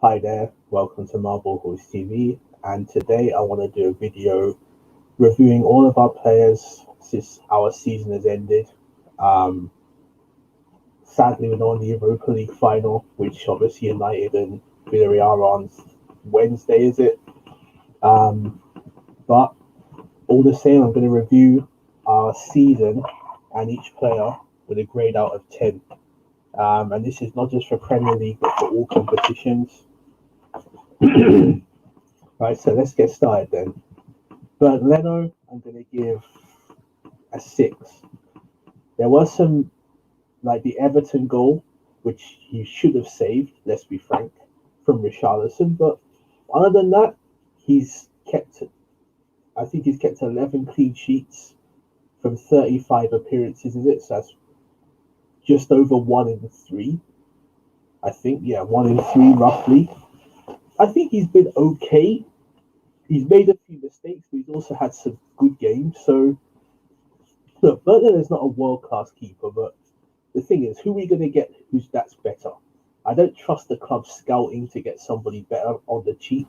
Hi there, welcome to Marble Horse TV, and today I want to do a video reviewing all of our players since our season has ended. Um, Sadly, we're not on the Europa League final, which obviously United and Villarreal are on Wednesday, is it? But all the same, I'm going to review our season and each player with a grade out of 10. And this is not just for Premier League, but for all competitions. Right, so let's get started then. But Leno, I'm going to give a 6. There was some, like the Everton goal, which he should have saved, let's be frank, from Richarlison. But other than that, I think he's kept 11 clean sheets from 35 appearances, is it? So that's just over 1 in 3. I think, yeah, 1 in 3 roughly. I think he's been okay. He's made a few mistakes, but he's also had some good games. So, look, Burton is not a world-class keeper, but the thing is, who are we going to get that's better? I don't trust the club scouting to get somebody better on the cheap.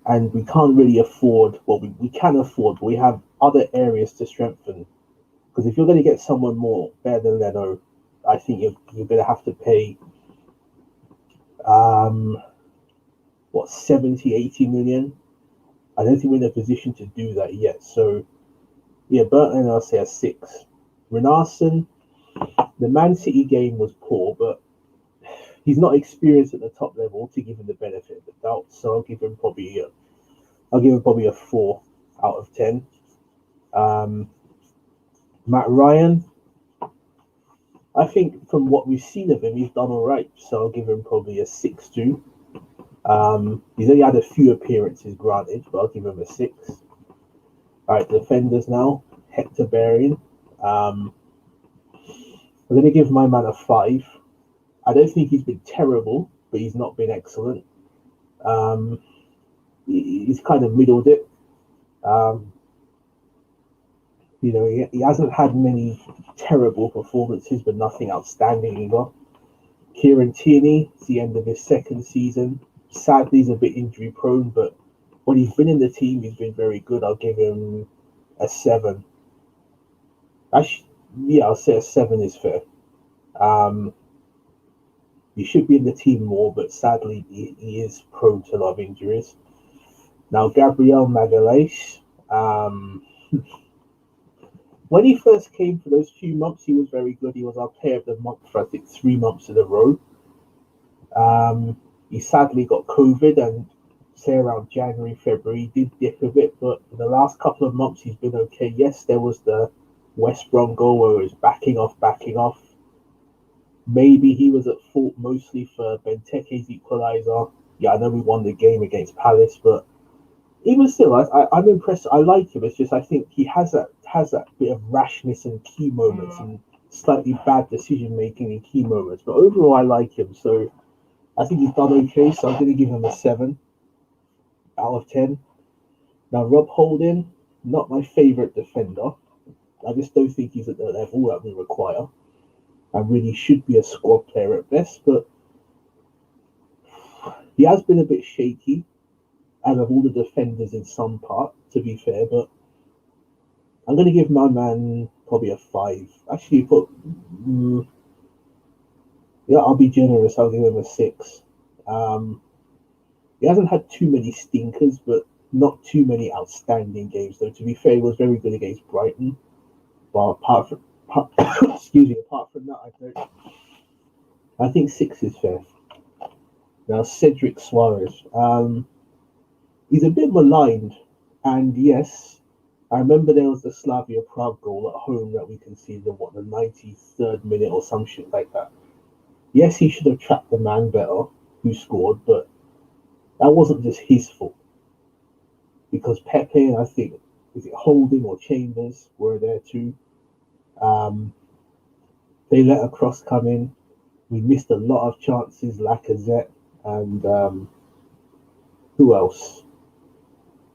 And we can't really afford, well, we can afford, but we have other areas to strengthen. Because if you're going to get someone more better than Leno, I think you're going to have to pay, 70, 80 million? I don't think we're in a position to do that yet. So, yeah, Burton, I'll say a 6. Renarson, the Man City game was poor, but he's not experienced at the top level to give him the benefit of the doubt. So I'll give him probably a 4 out of 10. Matt Ryan, I think from what we've seen of him, he's done all right. So I'll give him probably a 6 too. He's only had a few appearances, granted, but I'll give him a 6. All right, defenders now. Hector Bellerin. I'm going to give my man a 5. I don't think he's been terrible, but he's not been excellent. He's kind of middled it. He hasn't had many terrible performances, but nothing outstanding either. Kieran Tierney, it's the end of his second season. Sadly, he's a bit injury prone, but when he's been in the team, he's been very good. I'll give him a 7. I'll say a 7 is fair. He should be in the team more, but sadly, he is prone to a lot of injuries. Now, Gabrielle Magellace, when he first came for those few months, he was very good. He was our player of the month for, I think, 3 months in a row. He sadly got COVID, and say around January, February, he did dip a bit, but in the last couple of months, he's been okay. Yes, there was the West Brom goal where he was backing off. Maybe he was at fault mostly for Benteke's equaliser. Yeah, I know we won the game against Palace, but even still, I'm impressed. I like him. It's just I think he has that bit of rashness in key moments and slightly bad decision making in key moments. But overall, I like him. So I think he's done okay. So I'm going to give him a 7 out of 10. Now Rob Holden, not my favourite defender. I just don't think he's at the level that we require. And really should be a squad player at best, but he has been a bit shaky out of all the defenders in some part, to be fair, but I'm going to give my man probably a 5. Actually, I'll be generous. I'll give him a 6. He hasn't had too many stinkers, but not too many outstanding games, though. To be fair, he was very good against Brighton. But apart from that, I think 6 is fair. Now, Cedric Suarez. He's a bit maligned, and yes, I remember there was the Slavia Prague goal at home that we conceded the 93rd minute or some shit like that. Yes, he should have trapped the man better who scored, but that wasn't just his fault. Because Pepe and I think, is it Holden or Chambers were there too. They let a cross come in. We missed a lot of chances, Lacazette, and who else?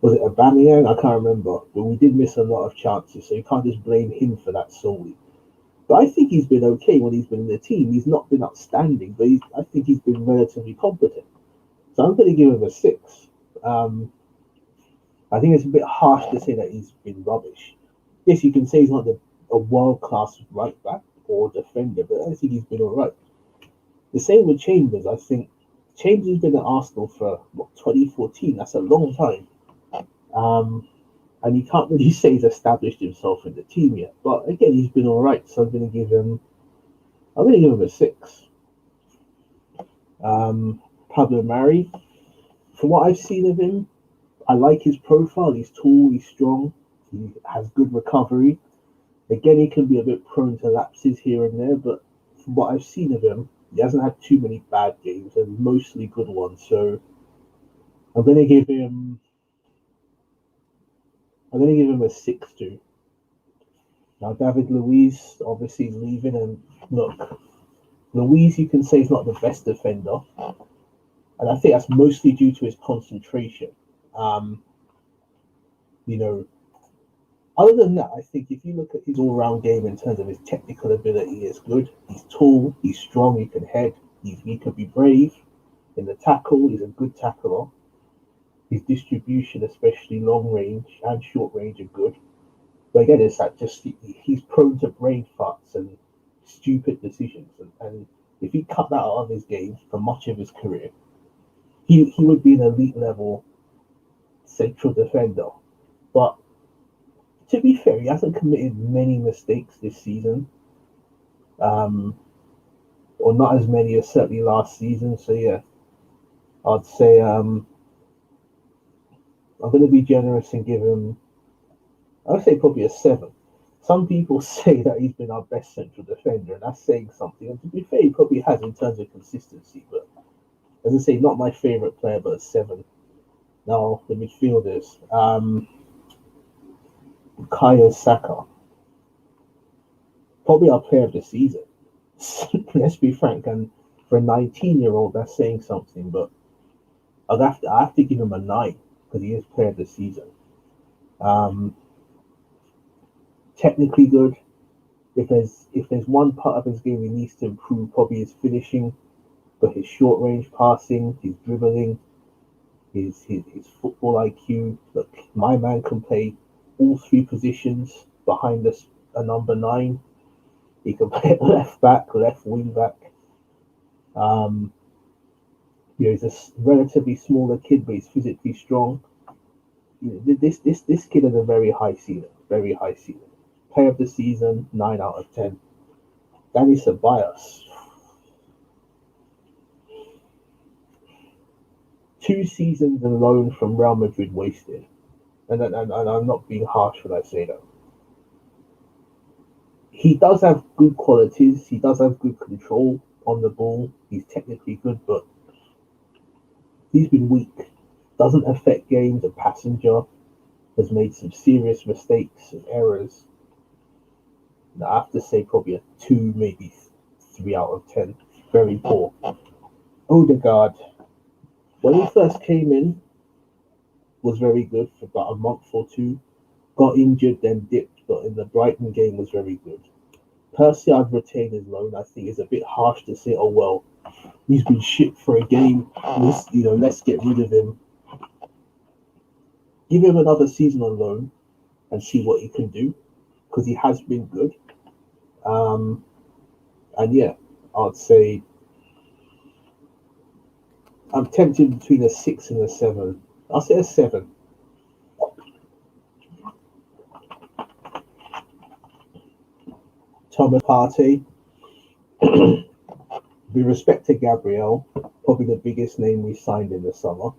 Was it Aubameyang? I can't remember. But we did miss a lot of chances, so you can't just blame him for that solely. But I think he's been okay when he's been in the team. He's not been outstanding, but I think he's been relatively competent. So I'm going to give him a 6. I think it's a bit harsh to say that he's been rubbish. Yes, you can say he's not a world-class right back or defender, but I think he's been all right. The same with Chambers. I think Chambers has been at Arsenal for 2014. That's a long time. And you can't really say he's established himself in the team yet. But again, he's been all right. So I'm going to give him a 6. Pablo Mari, from what I've seen of him, I like his profile. He's tall, he's strong, he has good recovery. Again, he can be a bit prone to lapses here and there, but from what I've seen of him, he hasn't had too many bad games and mostly good ones. So I'm going to give him a 6 too. Now, David Luiz obviously is leaving, and look, Luiz, you can say, is not the best defender, and I think that's mostly due to his concentration. You know, other than that, I think if you look at his all-round game in terms of his technical ability, he is good. He's tall, he's strong, he can head, he can be brave in the tackle. He's a good tackler. His distribution, especially long range and short range, are good. But again, it's that just he's prone to brain farts and stupid decisions. And if he cut that out of his game for much of his career, he would be an elite level central defender. But to be fair, he hasn't committed many mistakes this season, or not as many as certainly last season. So yeah, I'd say I'm going to be generous and give him, I'd say probably a 7. Some people say that he's been our best central defender, and that's saying something. And to be fair, he probably has in terms of consistency. But as I say, not my favourite player, but a 7. Now the midfielders, Kyo Saka, probably our player of the season. Let's be frank, and for a 19-year-old, that's saying something. But I have to give him a 9 because he is player of the season. Technically good. If there's one part of his game he needs to improve, probably his finishing, but his short range passing, his dribbling, his football IQ. Look, my man can play all 3 positions behind us. A number 9. He can play left back, left wing back. He's a relatively smaller kid, but he's physically strong. This kid has a very high ceiling. Player of the season, 9 out of 10. Dani Ceballos, 2 seasons on loan from Real Madrid wasted. And I'm not being harsh when I say that. He does have good qualities. He does have good control on the ball. He's technically good, but he's been weak. Doesn't affect games. A passenger has made some serious mistakes and errors. Now, I have to say probably a 2, maybe 3 out of 10. Very poor. Odegaard, when he first came in, was very good for about a month or 2. Got injured, then dipped, but in the Brighton game was very good. Personally, I'd retain his loan. I think it's a bit harsh to say, oh well, he's been shit for a game. Let's get rid of him. Give him another season on loan and see what he can do, because he has been good. And yeah, I'd say I'm tempted between a 6 and a 7. I'll say a 7. Thomas Partey, with respect to Gabriel, probably the biggest name we signed in the summer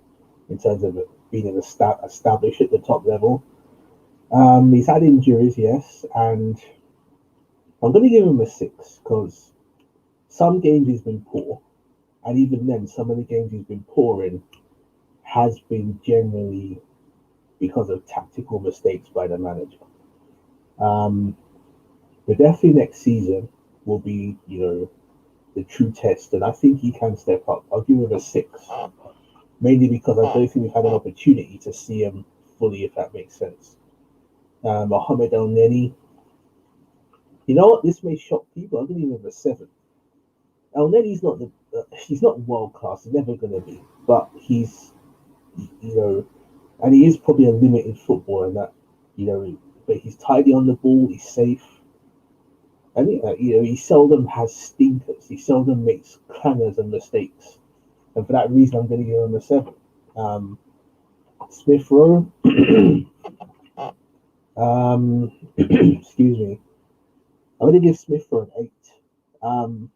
in terms of being established at the top level. He's had injuries, yes, and I'm going to give him a 6 because some games he's been poor, and even then, some of the games he's been poor in has been generally because of tactical mistakes by the manager. But definitely next season will be, the true test, and I think he can step up. I'll give him a 6, mainly because I don't think we've had an opportunity to see him fully, if that makes sense. Mohamed Elneny, you know what? This may shock people. I'm going to give him a 7. Elneny's not he's not world class. He's never going to be, but he's, you know, and he is probably a limited footballer in that, you know, but he's tidy on the ball. He's safe. And you know, he seldom has stinkers. He seldom makes clangers and mistakes. And for that reason, I'm going to give him a 7. Smith Rowe, excuse me, I'm going to give Smith Rowe an 8.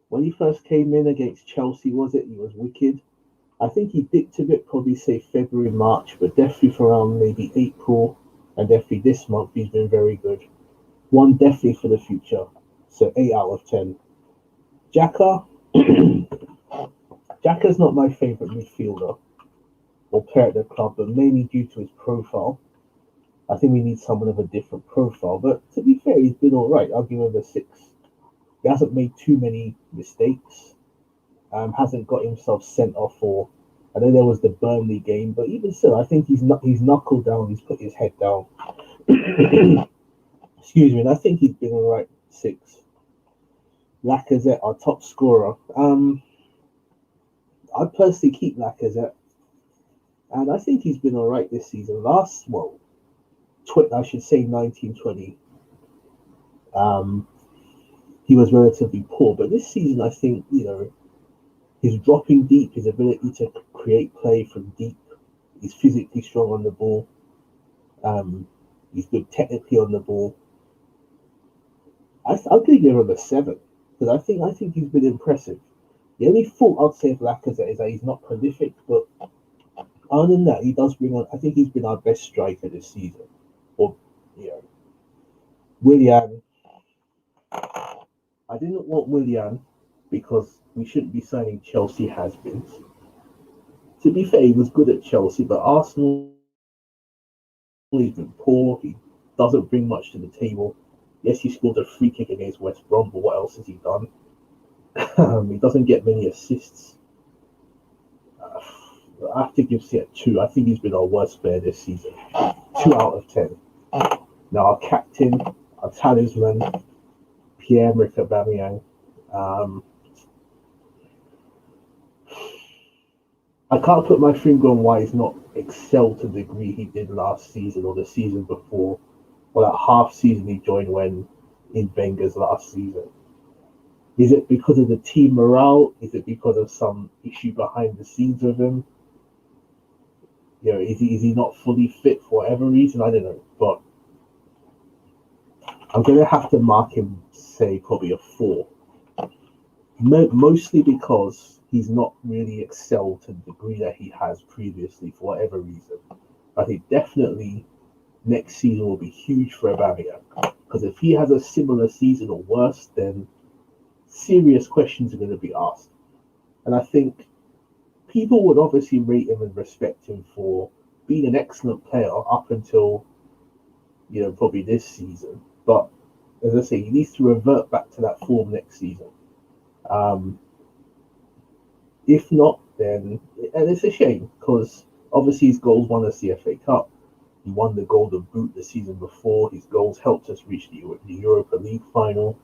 When he first came in against Chelsea, he was wicked. I think he dipped a bit, probably say February, March, but definitely for around maybe April and definitely this month, he's been very good. 1 definitely for the future. So 8 out of 10. Xhaka. Xhaka's not my favourite midfielder or player at the club, but mainly due to his profile. I think we need someone of a different profile. But to be fair, he's been alright. I'll give him a 6. He hasn't made too many mistakes. Hasn't got himself sent off for. I know there was the Burnley game, but even still, I think he's knuckled down. He's put his head down. Excuse me, and I think he's been alright. 6. Lacazette, our top scorer. I'd personally keep Lacazette, and I think he's been alright this season. I should say 1920. He was relatively poor, but this season I think, you know, his dropping deep, his ability to create play from deep, he's physically strong on the ball. He's good technically on the ball. I'm going to give him a 7 because I think he's been impressive. The only fault I'd say of Lacazette is that he's not prolific, but other than that, he does bring on. I think he's been our best striker this season. Or, you know, Willian. I didn't want Willian because we shouldn't be signing Chelsea has-beens. To be fair, he was good at Chelsea, but Arsenal, he's been poor. He doesn't bring much to the table. Yes, he scored a free kick against West Brom, but what else has he done? He doesn't get many assists. I have to give C a 2. I think he's been our worst player this season. 2 out of 10. Now our captain, our talisman, Pierre-Emerick Aubameyang. I can't put my finger on why he's not excelled to the degree he did last season or the season before, or that half season he joined when in Wenger's last season. Is it because of the team morale? Is it because of some issue behind the scenes with him? You know, is he not fully fit for whatever reason? I don't know, but I'm going to have to mark him, say, probably a 4. Mostly because he's not really excelled to the degree that he has previously for whatever reason. I think definitely next season will be huge for Aubameyang, because if he has a similar season or worse, then serious questions are going to be asked. And I think people would obviously rate him and respect him for being an excellent player up until, you know, probably this season. But as I say, he needs to revert back to that form next season. If not, then, and it's a shame because obviously his goals won us the FA Cup. He won the Golden Boot the season before. His goals helped us reach the Europa League final.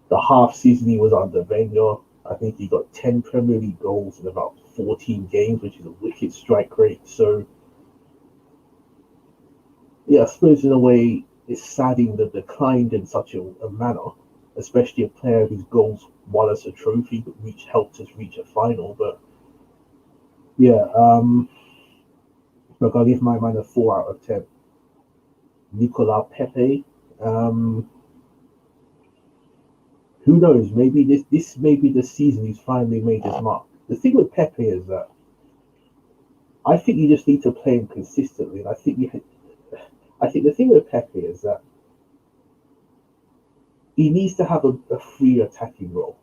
The half season he was under Wenger, I think he got 10 Premier League goals in about 14 games, which is a wicked strike rate. So, yeah, I suppose in a way it's saddening that declined in such a manner, especially a player whose goals won us a trophy, but helped us reach a final. But yeah, look, I'll give my man a 4 out of 10. Nicola Pepe. Who knows? Maybe this may be the season he's finally made his mark. The thing with Pepe is that I think you just need to play him consistently. And I think the thing with Pepe is that he needs to have a free attacking role.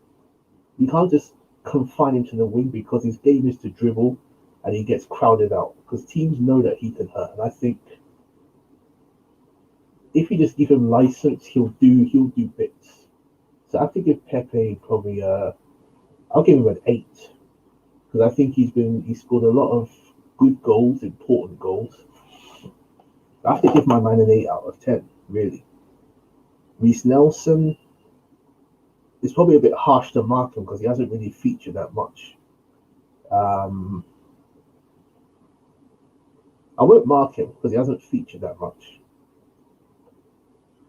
You can't just confine him to the wing because his game is to dribble and he gets crowded out because teams know that he can hurt. And I think if you just give him license, he'll do bits. So I have to give Pepe probably I'll give him an 8 because I think he scored a lot of good goals, important goals. I have to give my man an 8 out of 10, really. Reece Nelson, it's probably a bit harsh to mark him because he hasn't really featured that much. I won't mark him because he hasn't featured that much.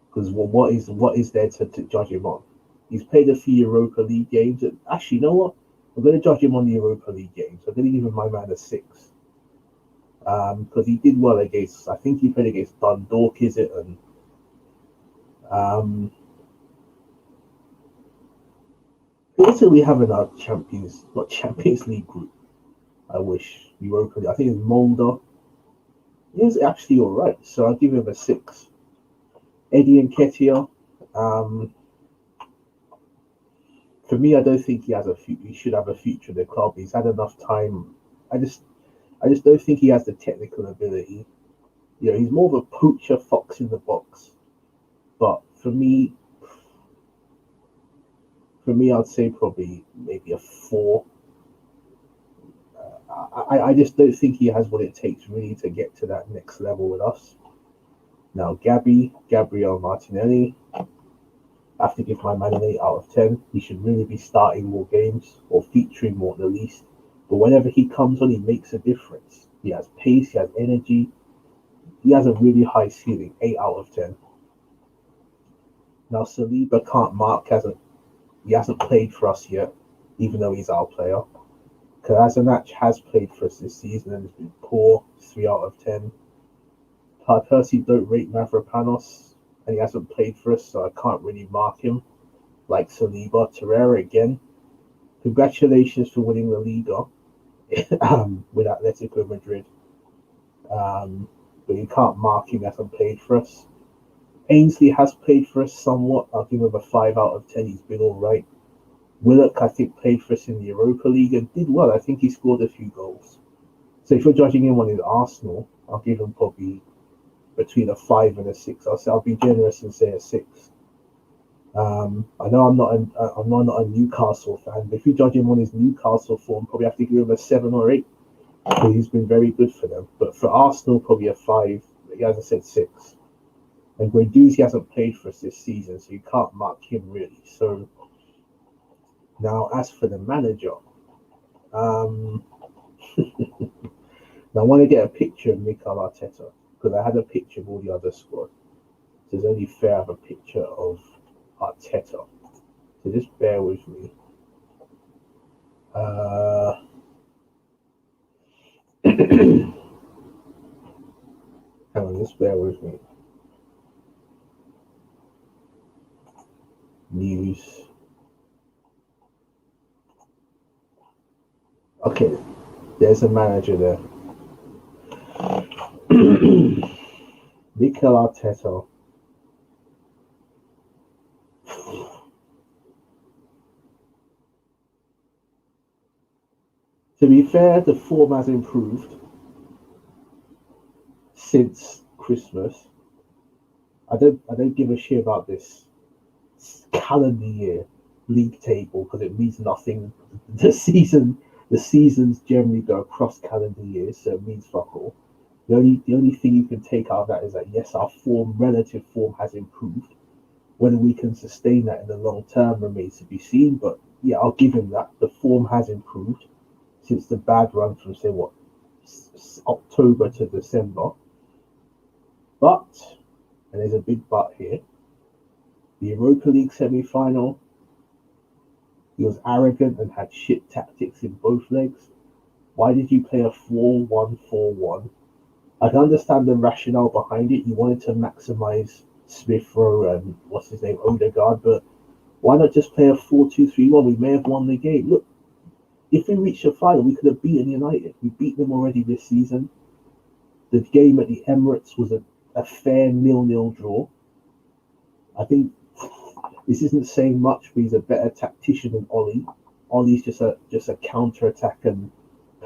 Because what is there to judge him on? He's played a few Europa League games. And actually, you know what? I'm going to judge him on the Europa League games. I'm going to give him my man a 6. Because he did well against, I think he played against Dundalk, is it? And who else do we have in our Champions League group? I wish Europa League. I think it's Molde. He was actually all right, so I'll give him a 6. Eddie Nketiah. For me, I don't think he should have a future in the club. He's had enough time. I just don't think he has the technical ability. You know, he's more of a poacher fox in the box. But for me, I'd say probably maybe a 4. I just don't think he has what it takes really to get to that next level with us. Now, Gabrielle Martinelli, I have to give my man an 8 out of 10. He should really be starting more games or featuring more at the least. But whenever he comes on, he makes a difference. He has pace, he has energy. He has a really high ceiling, 8 out of 10. Now, Saliba can't mark, he hasn't played for us yet, even though he's our player. Kolasinac has played for us this season and has been poor, 3 out of 10. I personally don't rate Mavropanos, and he hasn't played for us, so I can't really mark him. Like Saliba. Torreira again. Congratulations for winning the Liga with Atletico Madrid. But you can't mark him, he hasn't played for us. Ainsley has played for us somewhat. I'll give him a 5 out of 10. He's been all right. Willock, I think, played for us in the Europa League and did well. I think he scored a few goals. So if you're judging him on his Arsenal, I'll give him probably between a 5 and a 6. I'll be generous and say a 6. I know I'm not a Newcastle fan, but if you judge him on his Newcastle form, probably have to give him a 7 or 8. Because he's been very good for them. But for Arsenal, probably a 5. As I said, 6. And Guendouzi hasn't played for us this season, so you can't mark him really. So now, as for the manager, now I want to get a picture of Mikhail Arteta because I had a picture of all the other squad. So it's only fair I have a picture of Arteta. So just bear with me. Hang on, just bear with me. News. Okay, there's a manager there. Mikel Arteta. To be fair, the form has improved since Christmas. I don't give a shit about this calendar year league table because it means nothing. The seasons generally go across calendar years, so it means fuck all. The only thing you can take out of that is that yes, our relative form has improved. Whether we can sustain that in the long term remains to be seen. But yeah, I'll give him that. The form has improved since the bad run from say October to December. But, and there's a big but here, the Europa League semi-final, he was arrogant and had shit tactics in both legs. Why did you play a 4-1-4-1? I can understand the rationale behind it. You wanted to maximize Smith Rowe and Odegaard, but why not just play a 4-2-3-1? We may have won the game. Look, if we reached the final, we could have beaten United. We beat them already this season. The game at the Emirates was a fair 0-0 draw. I think this isn't saying much, but he's a better tactician than Ollie. Ollie's just a counter-attack and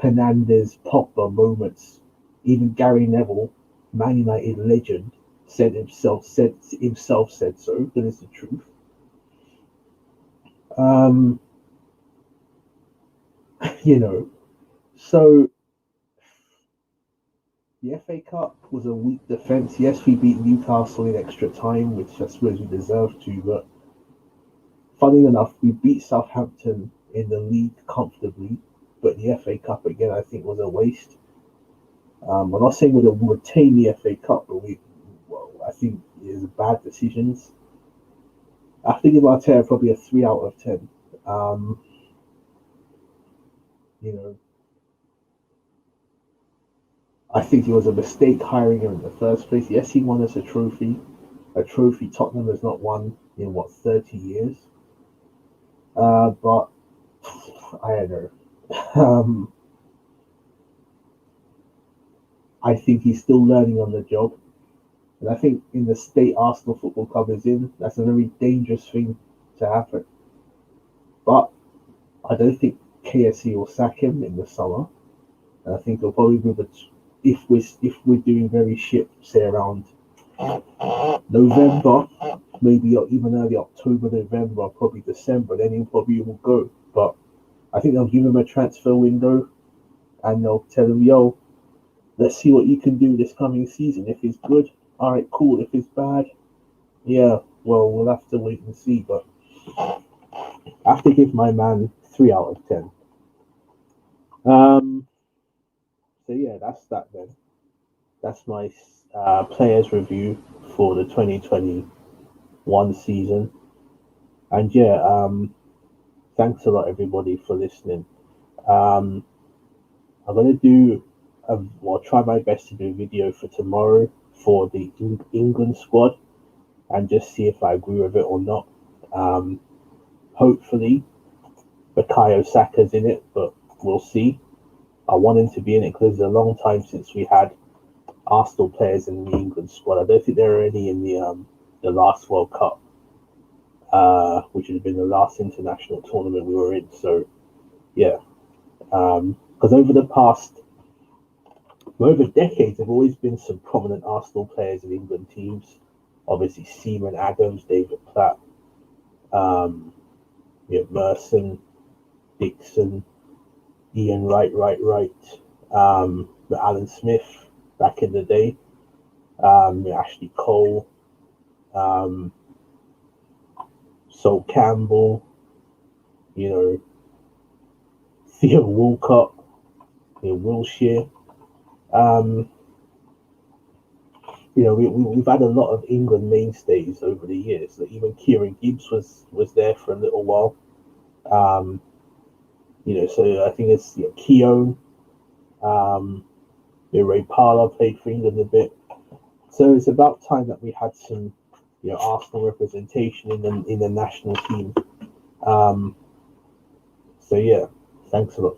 Hernandez Pogba moments. Even Gary Neville, Man United legend, said so. That is the truth. So the FA Cup was a weak defence. Yes, we beat Newcastle in extra time, which I suppose we deserved to, but Funny enough, we beat Southampton in the league comfortably, but the FA Cup again, I think, was a waste. I'm not saying we'll retain the FA Cup, but I think it is bad decisions. I have to give Arteta probably a 3 out of 10. You know, I think it was a mistake hiring him in the first place. Yes, he won us a trophy Tottenham has not won in 30 years. But I don't know. I think he's still learning on the job. And I think in the state Arsenal Football Club is in, that's a very dangerous thing to happen. But I don't think KSE will sack him in the summer. And I think he'll probably move it if we're doing very shit, say around November, maybe even early October, November, probably December, then he probably will go. But I think they'll give him a transfer window and they'll tell him, yo, let's see what you can do this coming season. If it's good, all right, cool. If it's bad, yeah, well, we'll have to wait and see. But I have to give my man 3 out of 10. So yeah, that's that then. That's my players review for the 2021 season. And yeah, thanks a lot everybody for listening. I'm gonna try my best to do a video for tomorrow for the England squad and just see if I agree with it or not. Hopefully, Mikhail Saka's in it, but we'll see. I want him to be in it because it's a long time since we had Arsenal players in the England squad. I don't think there are any in the last World Cup, which had been the last international tournament we were in. So, yeah, because over decades, there have always been some prominent Arsenal players in England teams. Obviously, Seaman Adams, David Platt, Merson, Dixon, Ian Wright, Alan Smith back in the day, Ashley Cole, Sol Campbell, Theo Walcott, Wilshere. We've had a lot of England mainstays over the years. Like even Kieran Gibbs was there for a little while. So I think it's Keown. Ray Parlour played for England a bit. So it's about time that we had some, Arsenal representation in the national team. So yeah, thanks a lot.